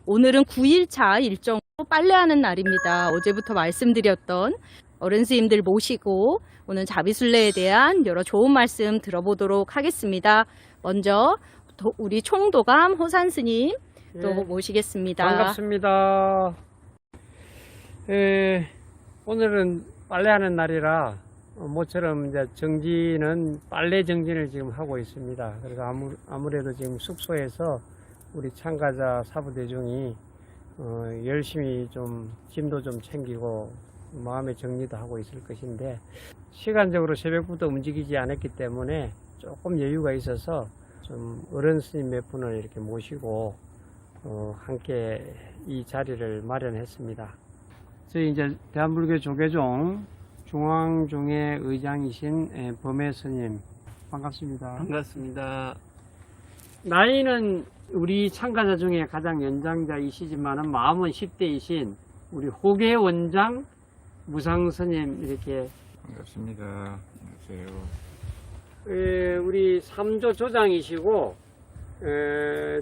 오늘은 9일차 일정으로 빨래하는 날입니다. 어제부터 말씀드렸던 어른 스님들 모시고 오늘 자비순례에 대한 여러 좋은 말씀 들어보도록 하겠습니다. 먼저 우리 총도감 호산 스님 또 모시겠습니다. 반갑습니다. 오늘은 빨래하는 날이라 모처럼 이제 정진은 빨래 정진을 지금 하고 있습니다. 그래서 아무래도 지금 숙소에서 우리 참가자 사부대중이 열심히 좀 짐도 좀 챙기고 마음의 정리도 하고 있을 것인데, 시간적으로 새벽부터 움직이지 않았기 때문에 조금 여유가 있어서 좀 어른 스님 몇 분을 이렇게 모시고 함께 이 자리를 마련했습니다. 저희 이제 대한불교 조계종 중앙종회 의장이신 범해 스님, 반갑습니다. 반갑습니다. 나이는 우리 참가자 중에 가장 연장자이시지만은 마음은 10대이신 우리 호계 원장 무상 스님, 이렇게 반갑습니다. 안녕하세요. 우리 3조 조장이시고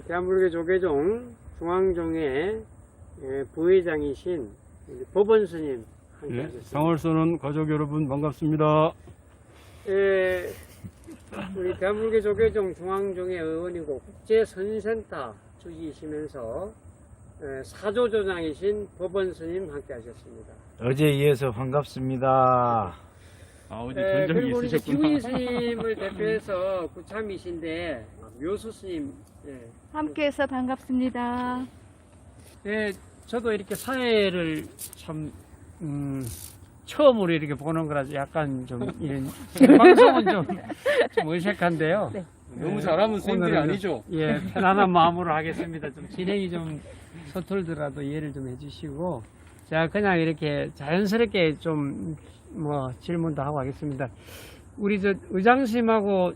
대한불교 조계종 중앙종회 부회장이신 우리 법원 스님 함께 하셨습니다. 상월선언 가족 여러분 반갑습니다. 우리 대한불교 조계종 중앙종회 의원이고 국제선센터 주지이시면서 사조 조장이신 법원 스님 함께 하셨습니다. 어제 이어서 반갑습니다. 어제 전적이 그리고 우리 있으셨구나. 기훈 스님을 대표해서 구참이신데 묘수 스님, 함께해서 반갑습니다. 저도 이렇게 사회를 참 처음으로 이렇게 보는 거라서 약간 좀 이런 방송은 좀 어색한데요. 네. 너무 잘하면 스님들이 오늘은 아니죠? 예, 편안한 마음으로 하겠습니다. 좀 진행이 좀 서툴더라도 이해를 좀 해주시고, 자, 그냥 이렇게 자연스럽게 좀 질문도 하고 하겠습니다. 우리 의장 스님하고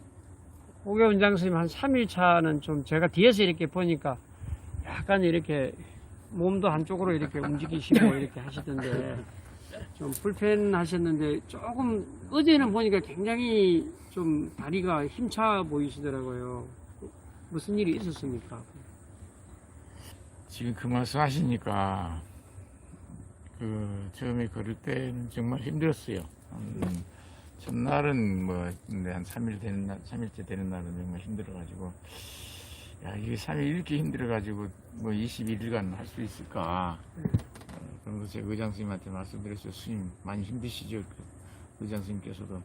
호계 원장 스님 한 3일 차는 좀 제가 뒤에서 이렇게 보니까 약간 이렇게 몸도 한쪽으로 이렇게 움직이시고 이렇게 하시던데 좀 불편하셨는데, 조금 어제는 보니까 굉장히 좀 다리가 힘차 보이시더라고요. 무슨 일이 있었습니까? 지금 그 말씀 하시니까 처음에 걸을 때는 정말 힘들었어요. 첫날은 근데 한 3일째 되는 날은 정말 힘들어가지고, 야, 이게 3일 이렇게 힘들어가지고 21일간 할 수 있을까? 그러면서 제가 의장 스님한테 말씀드렸어요. 스님 많이 힘드시죠? 의장 스님께서도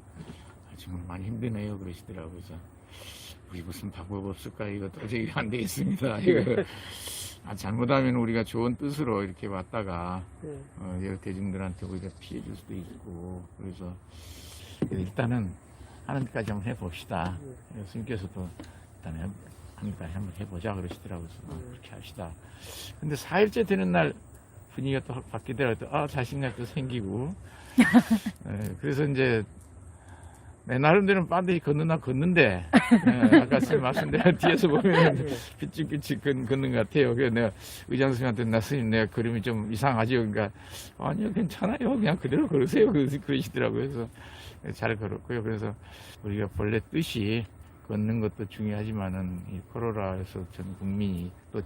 정말 많이 힘드네요 그러시더라고요. 그래서 우리 무슨 방법 없을까? 이거 도저히 안 되겠습니다. 이거 잘못하면 우리가 좋은 뜻으로 이렇게 왔다가 여러 대중들한테 우리가 피해 줄 수도 있고, 그래서 일단은 하는 데까지 한번 해봅시다. 스님께서도 일단은 한까지 한번 해보자 그러시더라고요. 그렇게 합시다. 근데 4일째 되는 날 분위기가 또 바뀌더라고요. 자신감도 생기고. 그래서 이제 내 나름대로는 반드시 걷는데, 아까 스님 말씀대로 뒤에서 보면 삐찍삐찍 걷는 것 같아요. 그래서 내가 의장 스님한테, 나 스님 내가 걸음이 좀 이상하죠? 그러니까 아니요 괜찮아요, 그냥 그대로 걸으세요 그러시더라고요. 그래서 잘 걸었고요. 그래서 우리가 본래 뜻이 걷는 것도 중요하지만은 이 코로나에서 전 국민이 또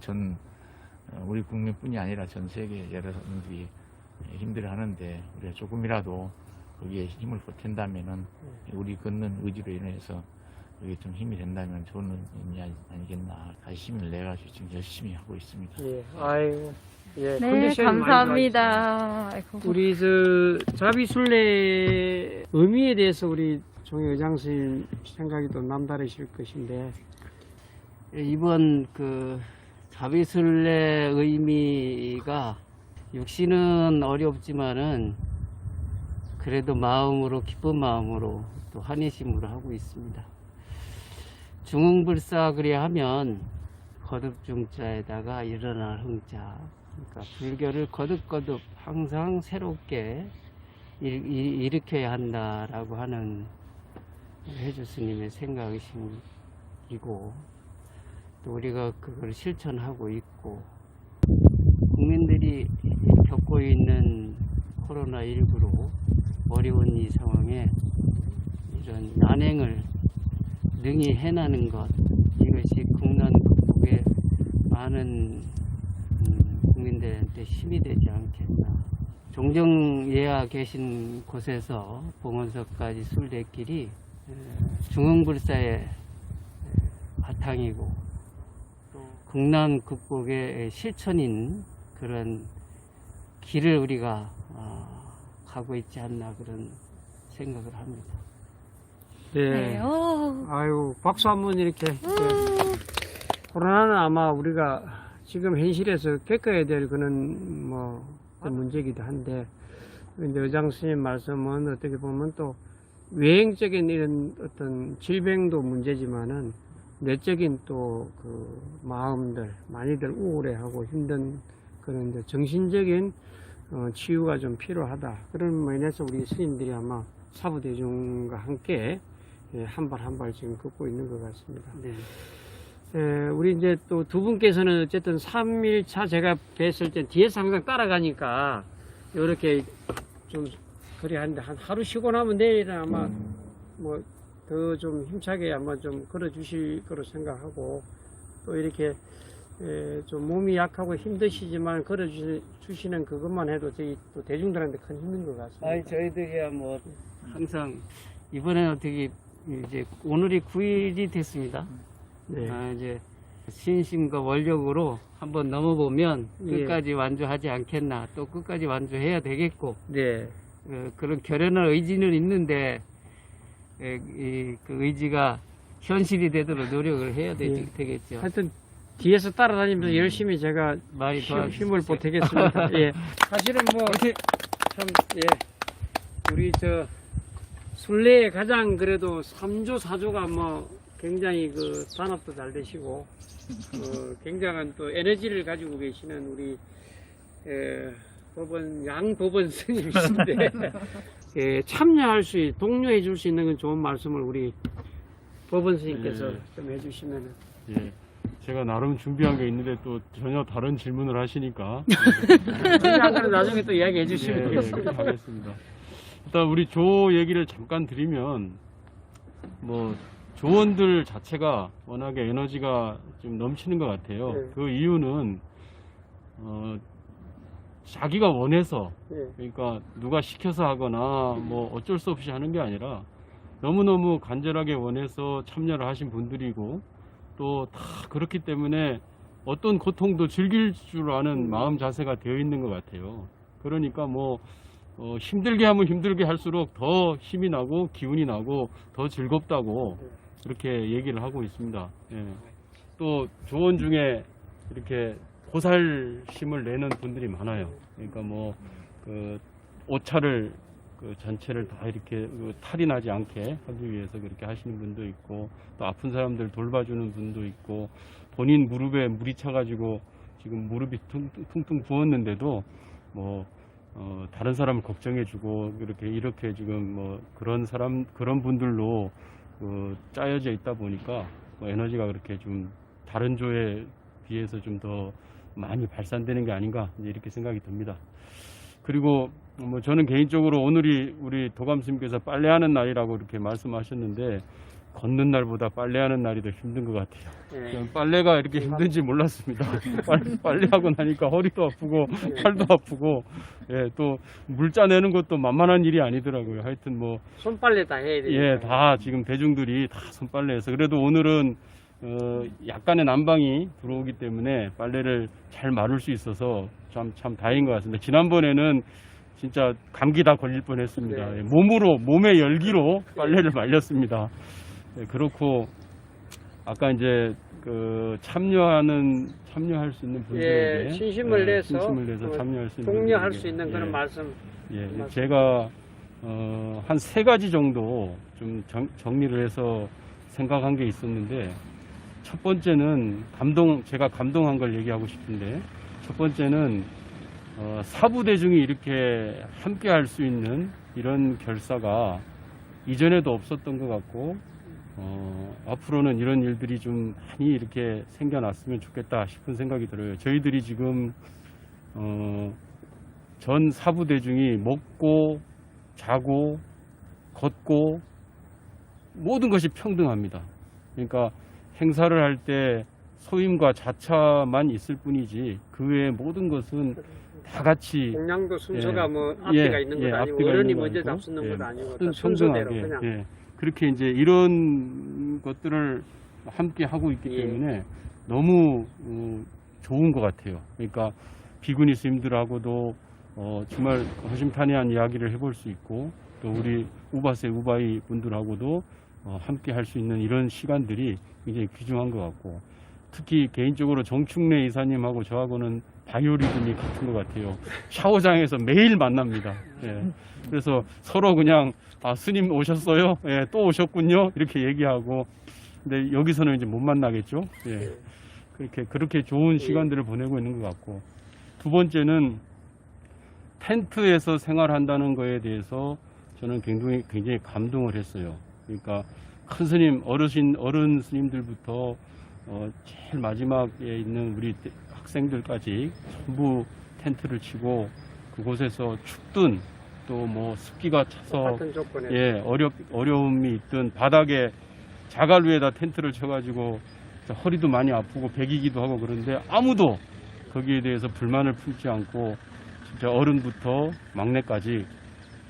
우리 국민뿐이 아니라 전 세계 여러 사람들이 힘들어하는데, 우리가 조금이라도 거기에 힘을 보탠다면은 우리 걷는 의지로 인해서 이게 좀 힘이 된다면 좋은 의미 아니겠나. 다시 힘을 내가지고 지금 열심히 하고 있습니다. 예, 아이고, 예, 네, 컨디션이 많이 감사합니다. 아이고. 우리 자비순례 의미에 대해서 우리 종회 의장 스님 생각이 또 남다르실 것인데, 이번 자비순례 의미가 육신은 어렵지만은 그래도 마음으로, 기쁜 마음으로 또 환희심으로 하고 있습니다. 중흥불사 그래야 하면 거듭중자에다가 일어날 흥자, 그러니까 불교를 거듭거듭 항상 새롭게 일으켜야 한다라고 하는 해주 스님의 생각이고, 또 우리가 그걸 실천하고 있고, 국민들이 겪고 있는 코로나19로 어려운 이 상황에 이런 난행을 능히 해나는 것, 이것이 국난 극복에 많은 국민들한테 힘이 되지 않겠나. 종정예하 계신 곳에서 봉원서까지 순례길이 중흥불사의 바탕이고 또 국난 극복의 실천인 그런 길을 우리가 가고 있지 않나 그런 생각을 합니다. 네. 어. 아유, 박수 한번 이렇게. 네. 코로나는 아마 우리가 지금 현실에서 겪어야 될 그런 어떤 문제이기도 한데, 이제 의장 스님 말씀은 어떻게 보면 또 외형적인 이런 어떤 질병도 문제지만은 내적인 또 그 마음들, 많이들 우울해하고 힘든 그런 이제 정신적인 치유가 좀 필요하다. 그런 면에서 우리 스님들이 아마 사부대중과 함께 한 발 한 발 지금 걷고 있는 것 같습니다. 네. 우리 이제 또 두 분께서는 어쨌든 3일차 제가 뵀을 때 뒤에서 항상 따라가니까 이렇게 좀 그래 하는데 한 하루 쉬고 나면 내일은 아마 뭐 더 좀 힘차게 아마 좀 걸어 주실 거로 생각하고 또 이렇게 좀 몸이 약하고 힘드시지만 걸어 주시는 그것만 해도 저희 또 대중들한테 큰 힘인 것 같습니다. 아니 저희들이야 뭐 항상 이번에는 어떻게 이제 오늘이 9일이 됐습니다. 네. 이제 신심과 원력으로 한번 넘어보면 예. 끝까지 완주하지 않겠나. 또 끝까지 완주해야 되겠고 네. 그런 결연한 의지는 있는데 그 의지가 현실이 되도록 노력을 해야 되겠죠. 하여튼 뒤에서 따라다니면서 열심히 제가 많이 힘을 보태겠습니다. 예. 사실은 뭐 참 우리 저 순례에 가장 그래도 3조 4조가 뭐 굉장히 그 단합도 잘 되시고 굉장한 또 에너지를 가지고 계시는 우리 양법원 스님이신데 참여할 수 동료해 줄 수 있는 건 좋은 말씀을 우리 법원 스님께서 좀 해주시면은. 예. 제가 나름 준비한 게 있는데 또 전혀 다른 질문을 하시니까 준비한 거는 나중에 또 이야기해 주시면 그렇게 되겠습니다. 하겠습니다. 일단 우리 조 얘기를 잠깐 드리면 뭐 조원들 자체가 워낙에 에너지가 좀 넘치는 것 같아요. 네. 그 이유는 자기가 원해서 네. 그러니까 누가 시켜서 하거나 뭐 어쩔 수 없이 하는 게 아니라 너무너무 간절하게 원해서 참여를 하신 분들이고 또 다 그렇기 때문에 어떤 고통도 즐길 줄 아는 마음 자세가 되어 있는 것 같아요. 그러니까 뭐 힘들게 하면 힘들게 할수록 더 힘이 나고 기운이 나고 더 즐겁다고 그렇게 얘기를 하고 있습니다. 예. 또 조언 중에 이렇게 보살심을 내는 분들이 많아요. 그러니까 뭐 그 옷차를 그 전체를 다 이렇게 탈이 나지 않게 하기 위해서 그렇게 하시는 분도 있고 또 아픈 사람들 돌봐주는 분도 있고 본인 무릎에 물이 차가지고 지금 무릎이 퉁퉁 부었는데도 뭐 다른 사람을 걱정해주고 이렇게 지금 뭐 그런 분들로 짜여져 있다 보니까 뭐 에너지가 그렇게 좀 다른 조에 비해서 좀 더 많이 발산되는 게 아닌가 이렇게 생각이 듭니다. 그리고 뭐 저는 개인적으로 오늘이 우리 도감 스님께서 빨래하는 날이라고 이렇게 말씀하셨는데 걷는 날보다 빨래하는 날이 더 힘든 것 같아요. 네. 빨래가 이렇게 힘든지 몰랐습니다. 빨래하고 나니까 허리도 아프고 팔도 아프고 또 물짜 내는 것도 만만한 일이 아니더라고요. 하여튼 뭐 손빨래 다 해야 되니까. 다 지금 대중들이 다 손빨래해서 그래도 오늘은 약간의 난방이 들어오기 때문에 빨래를 잘 마를 수 있어서 참 다행인 것 같습니다. 지난번에는 진짜 감기 다 걸릴 뻔했습니다. 네. 몸의 열기로 빨래를 말렸습니다. 그렇고 아까 이제 참여할 수 있는 분들에게 신심을 내서 참여할 수 있는 독려할 분들에게, 수 있는 그런 말씀. 제가 한 3가지 정도 좀 정리를 해서 생각한 게 있었는데 첫 번째는 제가 감동한 걸 얘기하고 싶은데 첫 번째는 사부대중이 이렇게 함께 할 수 있는 이런 결사가 이전에도 없었던 것 같고 앞으로는 이런 일들이 좀 많이 이렇게 생겨났으면 좋겠다 싶은 생각이 들어요. 저희들이 지금 전 사부대중이 먹고 자고 걷고 모든 것이 평등합니다. 그러니까 행사를 할 때 소임과 자차만 있을 뿐이지 그 외의 모든 것은 다 같이 공양도 순서가 예. 뭐 앞뒤가 있는 건 아니고 앞뒤가 어른이 있는 거 먼저 아니고, 잡수는 건 아니고 다 모든 순서대로 평등하게, 그냥 그렇게 이제 이런 것들을 함께 하고 있기 예. 때문에 너무 좋은 것 같아요. 그러니까 비구니 스님들하고도 정말 허심탄회한 이야기를 해볼 수 있고 또 우리 우바세 우바이 분들하고도 함께 할 수 있는 이런 시간들이 굉장히 귀중한 것 같고 특히 개인적으로 정충래 이사님하고 저하고는 바이오리듬이 같은 것 같아요. 샤워장에서 매일 만납니다. 예. 그래서 서로 그냥 스님 오셨어요? 예, 또 오셨군요. 이렇게 얘기하고 근데 여기서는 이제 못 만나겠죠. 예. 그렇게 좋은 시간들을 보내고 있는 것 같고 두 번째는 텐트에서 생활한다는 거에 대해서 저는 굉장히 감동을 했어요. 그러니까 큰 스님, 어른 스님들부터 제일 마지막에 있는 우리 학생들까지 전부 텐트를 치고 그곳에서 춥든 또 뭐 습기가 차서 같은 조건에 예, 어려움이 있든 바닥에 자갈 위에다 텐트를 쳐가지고 허리도 많이 아프고 배기기도 하고 그런데 아무도 거기에 대해서 불만을 품지 않고 진짜 어른부터 막내까지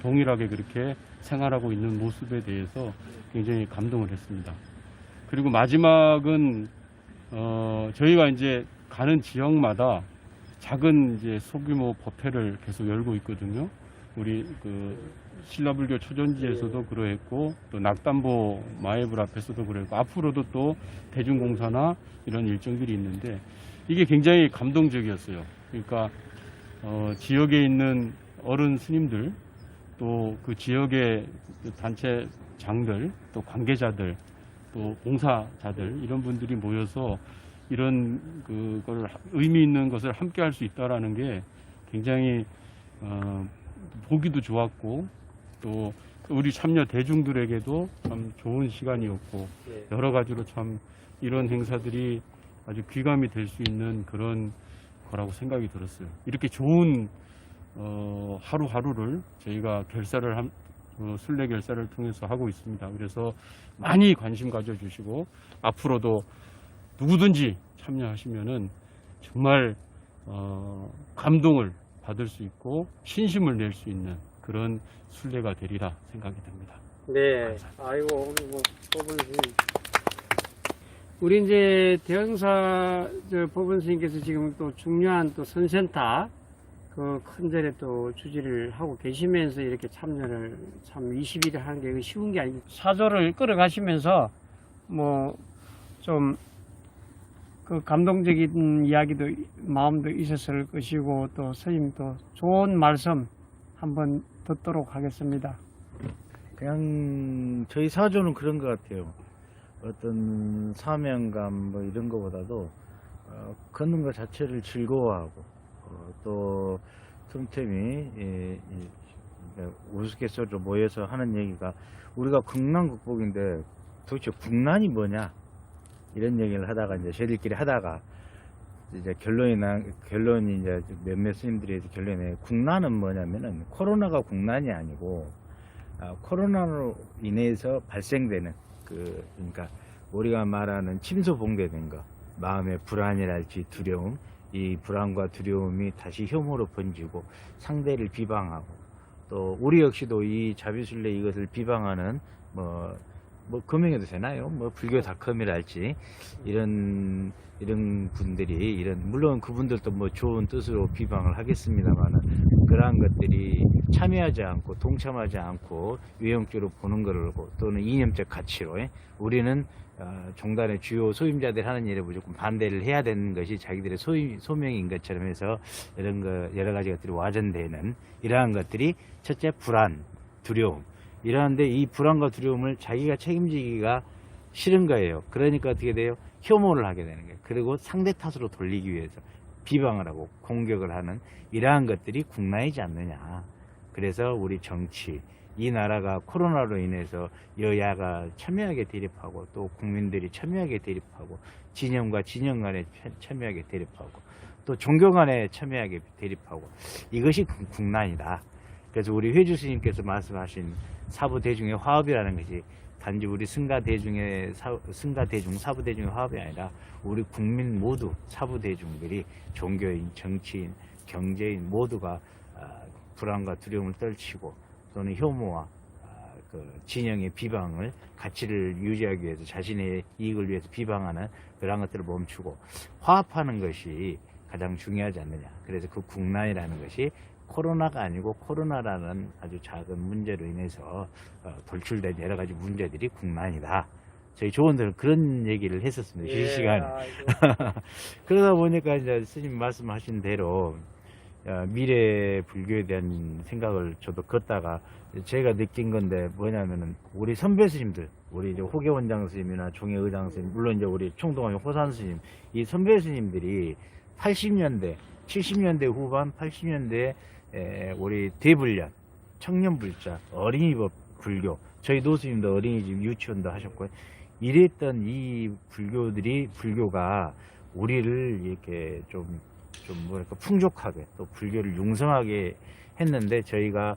동일하게 그렇게 생활하고 있는 모습에 대해서 굉장히 감동을 했습니다. 그리고 마지막은 저희가 이제 가는 지역마다 작은 이제 소규모 법회를 계속 열고 있거든요. 우리 그 신라불교 초전지에서도 그러했고 또 낙담보 마애불 앞에서도 그랬고 앞으로도 또 대중공사나 이런 일정들이 있는데 이게 굉장히 감동적이었어요. 그러니까 지역에 있는 어른 스님들 또 그 지역의 단체장들 또 관계자들 또 봉사자들 이런 분들이 모여서 이런 그걸 의미 있는 것을 함께 할 수 있다라는 게 굉장히 보기도 좋았고 또 우리 참여 대중들에게도 참 좋은 시간이었고 여러 가지로 참 이런 행사들이 아주 귀감이 될 수 있는 그런 거라고 생각이 들었어요. 이렇게 좋은 하루하루를 저희가 순례 결사를 통해서 하고 있습니다. 그래서 많이 관심 가져주시고 앞으로도 누구든지 참여하시면은 정말 감동을 받을 수 있고 신심을 낼 수 있는 그런 순례가 되리라 생각이 됩니다. 네. 아이고 오늘 뭐 법원 스님 우리 이제 대흥사 법원 스님께서 지금 또 중요한 또 선센터 그 큰절에 또 주지를 하고 계시면서 이렇게 참여를 참 20일에 하는 게 쉬운 게 아니고 사조를 끌어가시면서 뭐 좀 그 감동적인 이야기도 마음도 있었을 것이고 또 스님도 좋은 말씀 한번 듣도록 하겠습니다. 그냥 저희 사조는 그런 것 같아요. 어떤 사명감 뭐 이런 것보다도 걷는 것 자체를 즐거워하고 또 틈틈이 우스갯소리로 모여서 하는 얘기가 우리가 국난극복인데 도대체 국난이 뭐냐 이런 얘기를 하다가 이제 저희들끼리 하다가 이제 결론이 이제 몇몇 스님들이 결론에 국난은 뭐냐면은 코로나가 국난이 아니고 코로나로 인해서 발생되는 그러니까 우리가 말하는 침소봉대된 거 마음의 불안이랄지 두려움 이 불안과 두려움이 다시 혐오로 번지고 상대를 비방하고 또 우리 역시도 이 자비순례 이것을 비방하는 뭐 금명해도 되나요? 뭐 불교닷컴이랄지 이런 분들이 물론 그분들도 뭐 좋은 뜻으로 비방을 하겠습니다만은 그러한 것들이 참여하지 않고 동참하지 않고 외형적으로 보는 거를 또는 이념적 가치로 우리는 종단의 주요 소임자들 하는 일에 무조건 반대를 해야 되는 것이 자기들의 소명인 것처럼 해서 여러 가지 것들이 와전되는 이러한 것들이 첫째 불안, 두려움 이러한데 이 불안과 두려움을 자기가 책임지기가 싫은 거예요. 그러니까 어떻게 돼요? 혐오를 하게 되는 거예요. 그리고 상대 탓으로 돌리기 위해서 비방을 하고 공격을 하는 이러한 것들이 국난이지 않느냐. 그래서 우리 정치, 이 나라가 코로나로 인해서 여야가 첨예하게 대립하고 또 국민들이 첨예하게 대립하고 진영과 진영 간에 첨예하게 대립하고 또 종교 간에 첨예하게 대립하고 이것이 국난이다. 그래서 우리 회주 스님께서 말씀하신 사부 대중의 화합이라는 것이 단지 우리 승가대중 사부대중의 화합이 아니라 우리 국민 모두 사부대중들이 종교인, 정치인, 경제인 모두가 불안과 두려움을 떨치고 또는 혐오와 그 진영의 비방을 가치를 유지하기 위해서 자신의 이익을 위해서 비방하는 그런 것들을 멈추고 화합하는 것이 가장 중요하지 않느냐. 그래서 그 국난이라는 것이 코로나가 아니고 코로나라는 아주 작은 문제로 인해서 돌출된 여러 가지 문제들이 국난이다. 저희 조원들은 그런 얘기를 했었습니다. 실시간에. 그러다 보니까 이제 스님 말씀하신 대로 미래 불교에 대한 생각을 저도 걷다가 제가 느낀 건데 뭐냐면은 우리 선배 스님들, 우리 이제 호계 원장 스님이나 종회 의장 스님, 물론 이제 우리 총동암 호산 스님, 이 선배 스님들이 80년대, 70년대 후반, 80년대 우리 대불련, 청년불자, 어린이법 불교, 저희 노스님도 어린이집 유치원도 하셨고 이랬던 이 불교가 우리를 이렇게 좀 뭐랄까 풍족하게 또 불교를 융성하게 했는데 저희가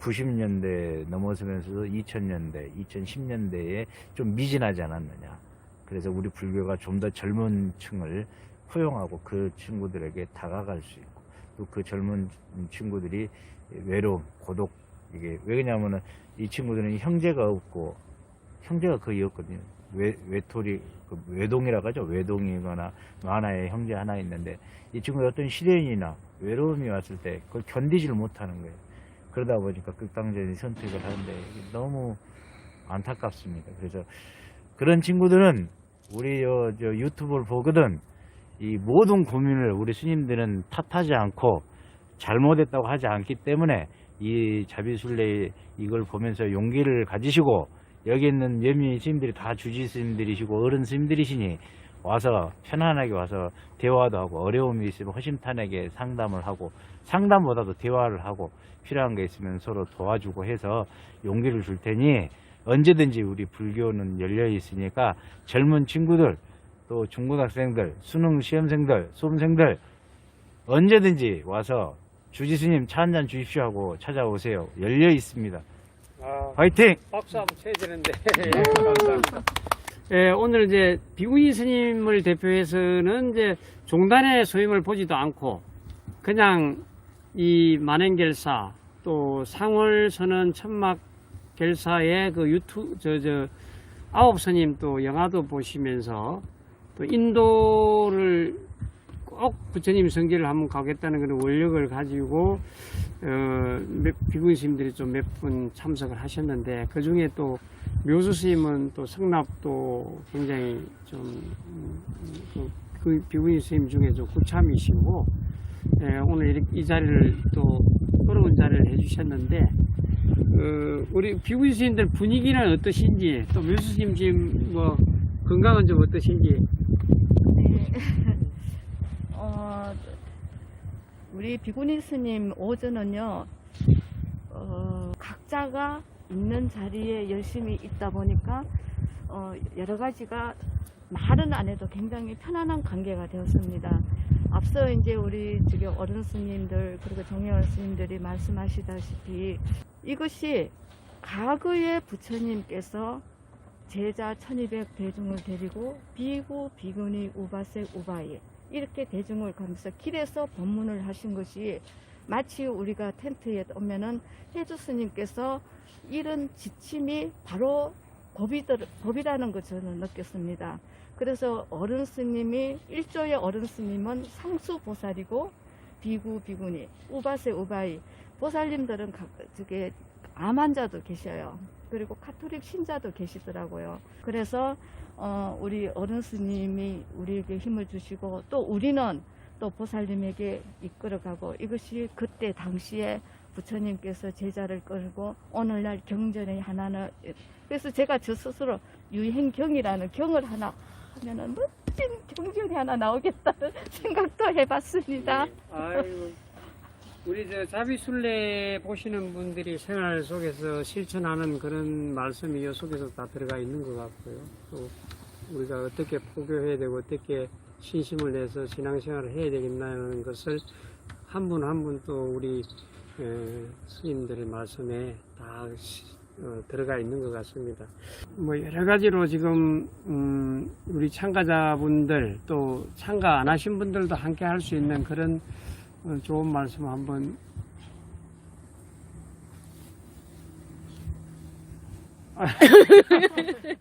90년대 넘어서면서 2000년대, 2010년대에 좀 미진하지 않았느냐. 그래서 우리 불교가 좀 더 젊은 층을 포용하고 그 친구들에게 다가갈 수 있고 또 그 젊은 친구들이 외로움, 고독 이게 왜 그러냐면은 이 친구들은 형제가 없고 형제가 거의 없거든요. 외톨이 외동이라고 하죠. 외동이거나 하나의 형제 하나 있는데 이 친구가 어떤 시련이나 외로움이 왔을 때 그걸 견디지를 못하는 거예요. 그러다 보니까 극단적인 선택을 하는데 너무 안타깝습니다. 그래서 그런 친구들은 우리 저 유튜브를 보거든 이 모든 고민을 우리 스님들은 탓하지 않고 잘못했다고 하지 않기 때문에 이 자비순례 이걸 보면서 용기를 가지시고 여기 있는 몇몇 스님들이 다 주지 스님들이시고 어른 스님들이시니 와서 편안하게 와서 대화도 하고 어려움이 있으면 허심탄회하게 상담을 하고 상담보다도 대화를 하고 필요한 게 있으면 서로 도와주고 해서 용기를 줄 테니 언제든지 우리 불교는 열려 있으니까 젊은 친구들 또 중고등학생들 수능 시험생들 수험생들 언제든지 와서 주지스님 차 한잔 주십시오 하고 찾아오세요. 열려 있습니다. 화이팅! 박수 한번 쳐야 되는데. 감사합니다. 예, 오늘 이제 비구이 스님을 대표해서는 이제 종단의 소임을 보지도 않고 그냥 이 만행결사 또 상월선언 천막결사의 그 아홉 스님 또 영화도 보시면서 또 인도를 꼭 부처님 성지를 한번 가겠다는 그런 원력을 가지고 비구이 스님들이 좀 몇 분 참석을 하셨는데 그 중에 또 묘수 스님은 또 성납도 굉장히 좀 그 비구이 스님 중에 좀 구참이시고 오늘 이 자리를 또 어려운 자리를 해주셨는데 우리 비구이 스님들 분위기는 어떠신지 또 묘수 스님 지금 뭐 건강은 좀 어떠신지. 우리 비구니 스님 오전은요, 각자가 있는 자리에 열심히 있다 보니까, 여러 가지가 말은 안 해도 굉장히 편안한 관계가 되었습니다. 앞서 이제 우리 어른 스님들, 그리고 정혜원 스님들이 말씀하시다시피 이것이 과거에 부처님께서 제자 1200 대중을 데리고 비구, 비구니, 우바색, 우바이 이렇게 대중을 가면서 길에서 법문을 하신 것이 마치 우리가 텐트에 오면은 해주 스님께서 이런 지침이 바로 법이라는 걸 저는 느꼈습니다. 그래서 어른 스님이 일조의 어른 스님은 상수 보살이고 비구, 비구니, 우바세, 우바이 보살님들은 저게 암 환자도 계셔요. 그리고 카톨릭 신자도 계시더라고요. 그래서 우리 어른 스님이 우리에게 힘을 주시고 또 우리는 또 보살님에게 이끌어가고 이것이 그때 당시에 부처님께서 제자를 끌고 오늘날 경전의 하나는 그래서 제가 저 스스로 유행경이라는 경을 하나 하면은 멋진 경전이 하나 나오겠다는 생각도 해봤습니다. 아이고, 우리 저 자비순례 보시는 분들이 생활 속에서 실천하는 그런 말씀이 이 속에서 다 들어가 있는 것 같고요. 또 우리가 어떻게 포교해야 되고 어떻게 신심을 내서 신앙생활을 해야 되겠다는 것을 한 분 한 분 또 우리 스님들의 말씀에 다 들어가 있는 것 같습니다. 뭐 여러 가지로 지금 우리 참가자분들 또 참가 안 하신 분들도 함께 할 수 있는 그런 좋은 말씀 한번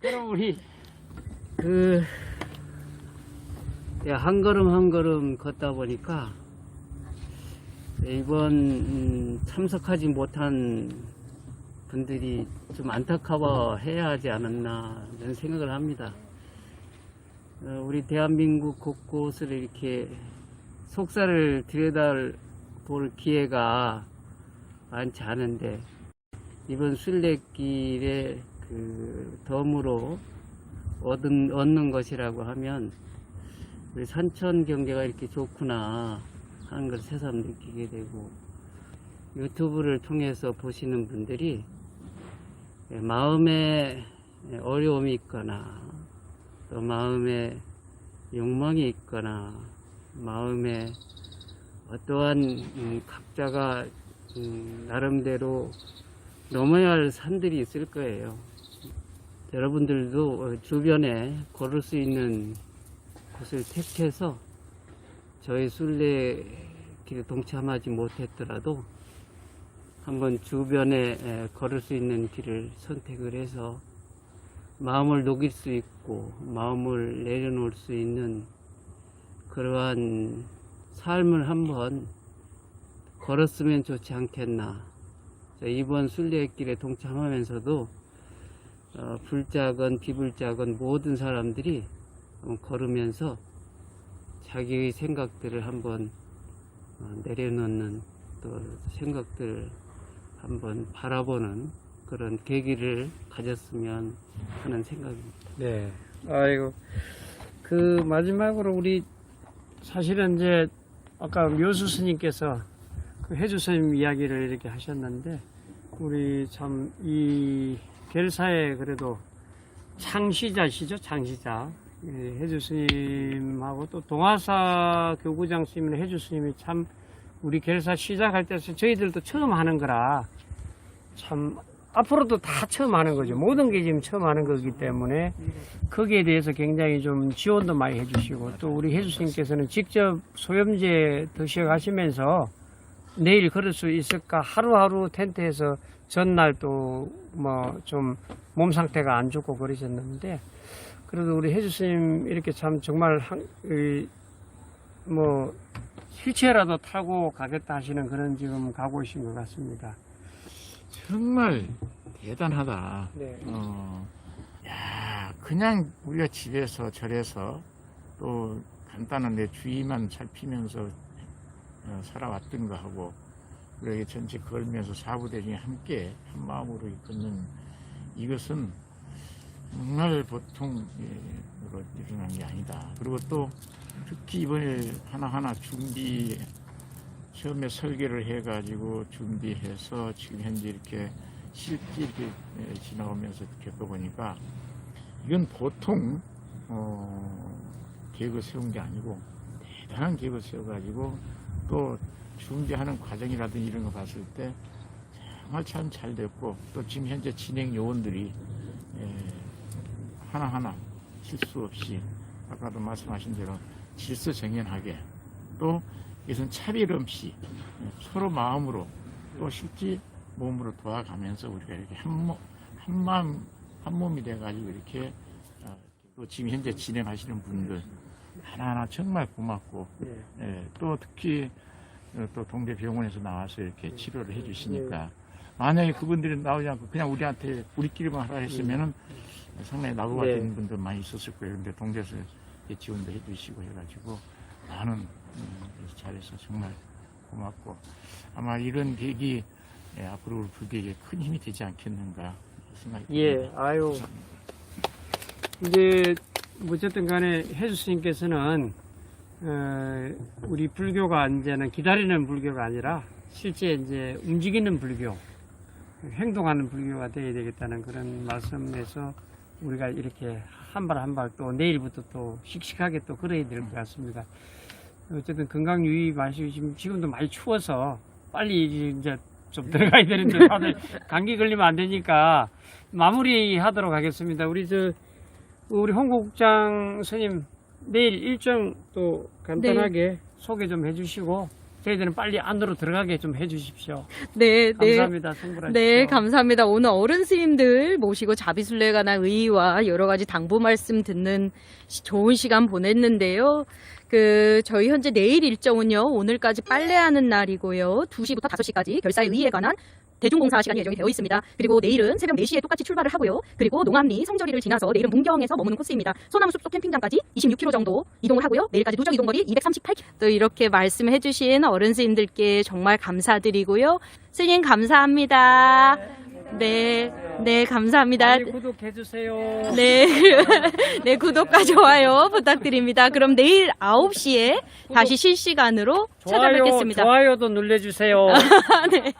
그럼 우리 한 걸음 한 걸음 걷다 보니까 이번 참석하지 못한 분들이 좀 안타까워해야 하지 않았나 이런 생각을 합니다. 우리 대한민국 곳곳을 이렇게 속사를 들여다볼 기회가 많지 않은데 이번 순례길에 덤으로 얻는 것이라고 하면 우리 산천 경계가 이렇게 좋구나 하는 걸 새삼 느끼게 되고 유튜브를 통해서 보시는 분들이 마음에 어려움이 있거나 또 마음에 욕망이 있거나 마음에 어떠한 각자가 나름대로 넘어야 할 산들이 있을 거예요. 여러분들도 주변에 걸을 수 있는 곳을 택해서 저희 순례길에 동참하지 못했더라도 한번 주변에 걸을 수 있는 길을 선택을 해서 마음을 녹일 수 있고 마음을 내려놓을 수 있는 그러한 삶을 한번 걸었으면 좋지 않겠나. 이번 순례길에 동참하면서도 불자건 비불자건 모든 사람들이 걸으면서 자기의 생각들을 한번 내려놓는 또 생각들을 한번 바라보는 그런 계기를 가졌으면 하는 생각입니다. 네. 아이고. 그 마지막으로 우리 사실은 이제 아까 묘수 스님께서 그 해주 스님 이야기를 이렇게 하셨는데 우리 참 이 결사의 그래도 창시자시죠, 창시자. 해주 스님하고 또 동화사 교구장 스님은 해주 스님이 참 우리 결사 시작할 때 저희들도 처음 하는 거라 참 앞으로도 다 처음 하는 거죠. 모든 게 지금 처음 하는 거기 때문에 거기에 대해서 굉장히 좀 지원도 많이 해주시고 또 우리 해주 스님께서는 직접 소염제 드셔 가시면서 내일 걸을 수 있을까 하루하루 텐트에서 전날 또 뭐 좀 몸 상태가 안 좋고 그러셨는데 그래도 우리 해주 스님 이렇게 참 정말 뭐 휠체어라도 타고 가겠다 하시는 그런 지금 각오이신 것 같습니다. 정말 대단하다. 네. 야, 그냥 우리가 집에서 절에서 또 간단한 내 주위만 살피면서 살아왔던 거 하고 우리가 전체 걸면서 사부대중이 함께 한 마음으로 걷는 이것은 정말 보통 일어난 게 아니다. 그리고 또 특히 이번에 하나하나 처음에 설계를 해가지고 준비해서 지금 현재 이렇게 실제 이렇게 지나오면서 겪어보니까 이건 보통 계획을 세운 게 아니고 대단한 계획을 세워가지고 또 준비하는 과정이라든지 이런 거 봤을 때 정말 참 잘 됐고 또 지금 현재 진행 요원들이 하나하나 실수 없이 아까도 말씀하신 대로 질서정연하게 또 이것은 차별 없이 서로 마음으로 또 실제 몸으로 도와가면서 우리가 이렇게 한 몸이 돼가지고 이렇게 또 지금 현재 진행하시는 분들 하나하나 정말 고맙고 또 특히 또 동대병원에서 나와서 이렇게 치료를 해주시니까 만약에 그분들이 나오지 않고 그냥 우리끼리만 하라 했으면은 상당히 나고 같은 분들 많이 있었을 거예요. 근데 동대에서 지원도 해주시고 해가지고 많은 잘해서 정말 고맙고 아마 이런 계획이 앞으로 우리 불교에 큰 힘이 되지 않겠는가 생각이 듭니다. 예, 아유. 이제 어쨌든 간에 해주 스님께서는 우리 불교가 이제는 기다리는 불교가 아니라 실제 이제 움직이는 불교, 행동하는 불교가 되어야 되겠다는 그런 말씀에서 우리가 이렇게 한 발 한 발 또 내일부터 또 씩씩하게 또 걸어야 될 것 같습니다. 어쨌든 건강 유의 마시고 지금도 많이 추워서 빨리 이제 좀 들어가야 되는데 다들 감기 걸리면 안 되니까 마무리하도록 하겠습니다. 우리 홍국장 스님 내일 일정 또 간단하게 소개 좀 해주시고 저희들은 빨리 안으로 들어가게 좀 해주십시오. 네, 감사합니다. 성불하십시오. 네, 감사합니다. 오늘 어른 스님들 모시고 자비순례에 관한 의의와 여러 가지 당부 말씀 듣는 좋은 시간 보냈는데요. 저희 현재 내일 일정은요, 오늘까지 빨래하는 날이고요. 2시부터 5시까지 별사의 의의에 관한 대중봉사 시간이 예정이 되어 있습니다. 그리고 내일은 새벽 4시에 똑같이 출발을 하고요. 그리고 농암리 성저리를 지나서 내일은 문경에서 머무는 코스입니다. 소나무 숲속 캠핑장까지 26km 정도 이동을 하고요. 내일까지 누적 이동거리 238km. 또 이렇게 말씀해 주신 어른 스님들께 정말 감사드리고요. 스님 감사합니다. 네, 네, 감사합니다. 많이 구독해주세요. 네, 네, 구독과 좋아요 부탁드립니다. 그럼 내일 9시에 다시 실시간으로 찾아뵙겠습니다. 좋아요도 눌러주세요. 네.